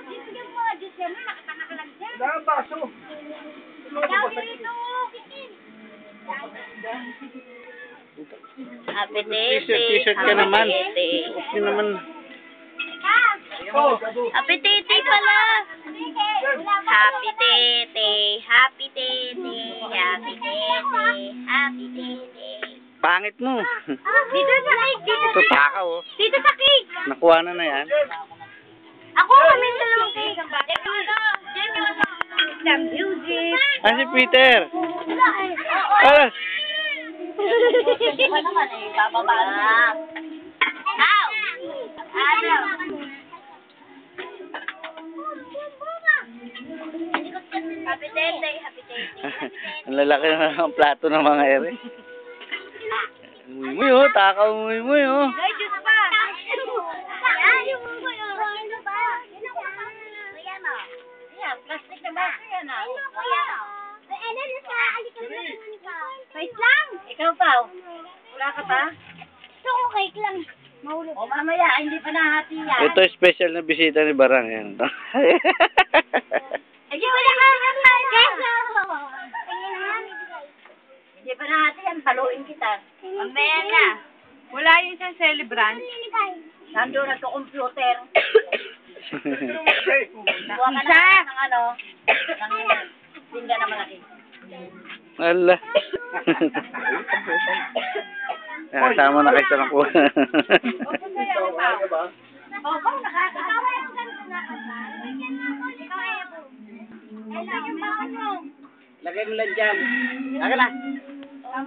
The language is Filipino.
Bibigyan mo mga Diyos yan, nakatanak lang dyan. Wala, baso. Daw dito. Happy birthday. T-shirt ka naman. birthday. Okay naman. Happy birthday pala. Happy birthday. Happy birthday. Happy birthday. Happy birthday. Pangit mo. Dito sa cake. Ito takaw, oh. Dito sa cake. Nakuha na yan. Ako kami dalawang cake. The music. Ah, si Peter. Oo. Ah, Pa naman eh. Bababa na. Ow! Ano? Happy birthday. Happy birthday. ang lalaki na ang plato ng mga ere. Muy, oh. Takaw, muy, oh. Ay, Diyos pa. Ay, yung mga ano ba? Ayan o. Ayan, plastic na baso yan o. Ayan. Ano na sa alikan mo ka? Wait lang. Ikaw pa. Wala ka pa? Gusto ko cake lang. Mahulog. O mamaya, hindi pa nahati yan. Ito special na bisita ni Barang. Yan. Hindi ko na keso. Hindi pa nahati yan, paluin kita. Mamaya na. Wala yung isang celebrant. Nandun na sa computer. Buwa ka Isa. na ng ano, ng tingga na malaki. Ala. Nakasama na kayo sa nakuha. Opo, nakakatawa. Lagay mo lang dyan. Lagay lang.